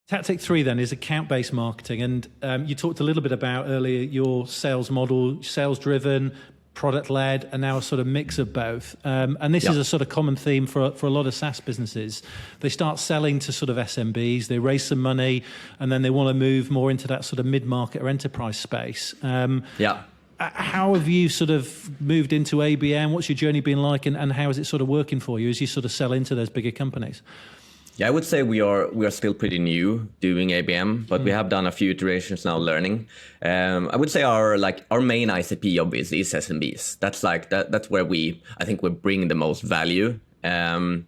Tactic 3 then is account-based marketing. And you talked a little bit about earlier your sales model, sales-driven, product-led, and now a sort of mix of both. And this is a sort of common theme for a lot of SaaS businesses. They start selling to sort of SMBs, they raise some money, and then they want to move more into that sort of mid-market or enterprise space. How have you sort of moved into ABM? What's your journey been like, and how is it sort of working for you as you sort of sell into those bigger companies? Yeah, I would say we are still pretty new doing ABM, but we have done a few iterations now learning. I would say our main ICP obviously is SMBs. That's that's where I think we bring the most value. I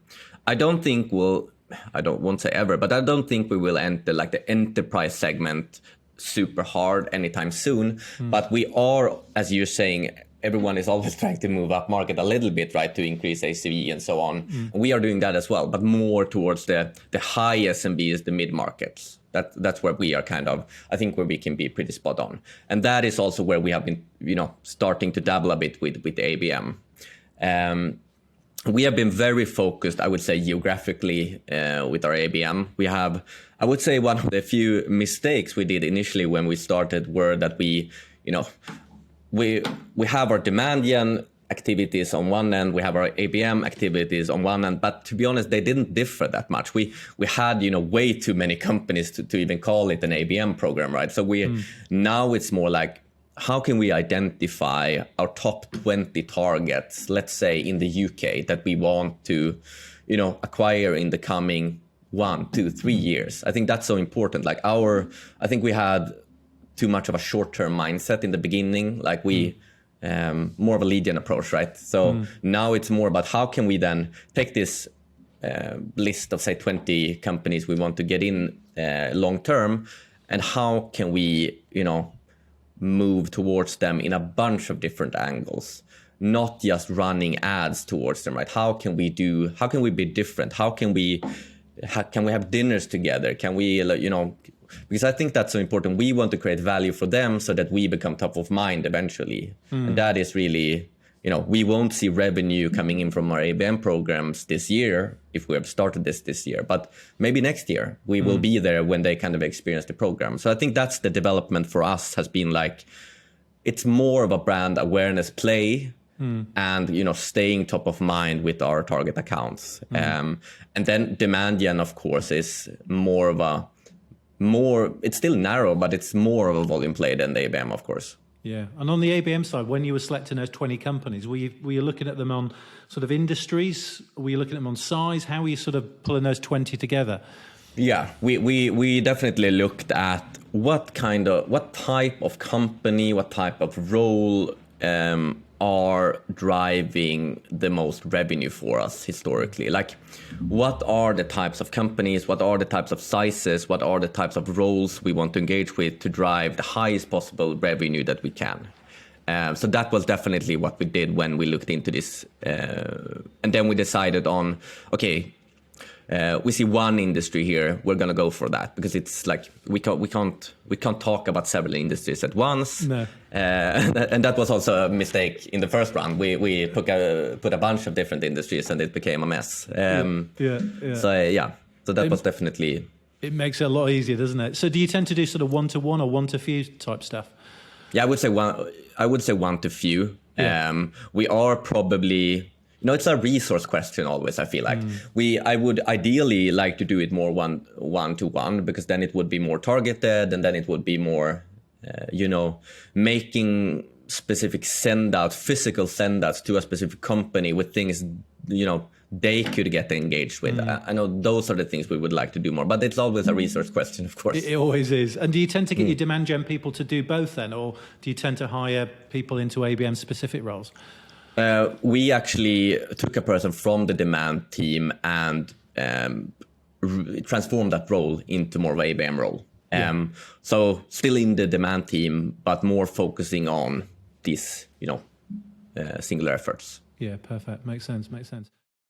won't say ever, but I don't think we will enter like the enterprise segment super hard anytime soon. But we are, as you're saying, everyone is always trying to move up market a little bit, right, to increase ACV and so on. We are doing that as well, but more towards the high SMBs, the mid markets. That's where we are I think where we can be pretty spot on. And that is also where we have been, starting to dabble a bit with ABM. We have been very focused, I would say, geographically with our ABM. We have, I would say, one of the few mistakes we did initially when we started were that we have our demand gen activities on one end, we have our ABM activities on one end, but to be honest, they didn't differ that much. We had way too many companies to even call it an ABM program, right? So now it's more like, how can we identify our top 20 targets, let's say in the UK, that we want to acquire in the coming 1, 2, 3 years? I think that's so important. I think we had too much of a short-term mindset in the beginning, more of a lead gen approach, right? So now it's more about how can we then take this list of, say, 20 companies we want to get in long-term, and how can we, move towards them in a bunch of different angles, not just running ads towards them, right? How can we be different? How can we have dinners together? Can we, because I think that's so important. We want to create value for them so that we become top of mind eventually. And that is really, we won't see revenue coming in from our ABM programs this year if we have started this year, but maybe next year we will be there when they kind of experience the program. So I think that's the development for us has been it's more of a brand awareness play and, staying top of mind with our target accounts. And then demand gen, of course, is it's still narrow, but it's more of a volume play than the ABM, of course. Yeah. And on the ABM side, when you were selecting those 20 companies, were you looking at them on sort of industries? Were you looking at them on size? How were you sort of pulling those 20 together? Yeah, we definitely looked at what type of company, what type of role are driving the most revenue for us historically. What are the types of companies, what are the types of sizes, what are the types of roles we want to engage with to drive the highest possible revenue that we can. So that was definitely what we did when we looked into this. And then we decided on, okay, we see one industry here, we're going to go for that, because it's we can't talk about several industries at once. No. And that was also a mistake in the first round. We put a bunch of different industries and it became a mess. So that was definitely... It makes it a lot easier, doesn't it? So do you tend to do sort of one-to-one or one-to-few type stuff? Yeah, I would say one to few. Yeah. We are probably... it's a resource question always, I feel like. I would ideally like to do it more one-to-one, because then it would be more targeted, and then it would be more, making specific physical sendouts to a specific company with things, they could get engaged with. I know those are the things we would like to do more, but it's always a resource question, of course. It always is. And do you tend to get your demand gen people to do both then, or do you tend to hire people into ABM specific roles? We actually took a person from the demand team and transformed that role into more of an ABM role. So still in the demand team, but more focusing on these, singular efforts. Yeah, perfect. Makes sense.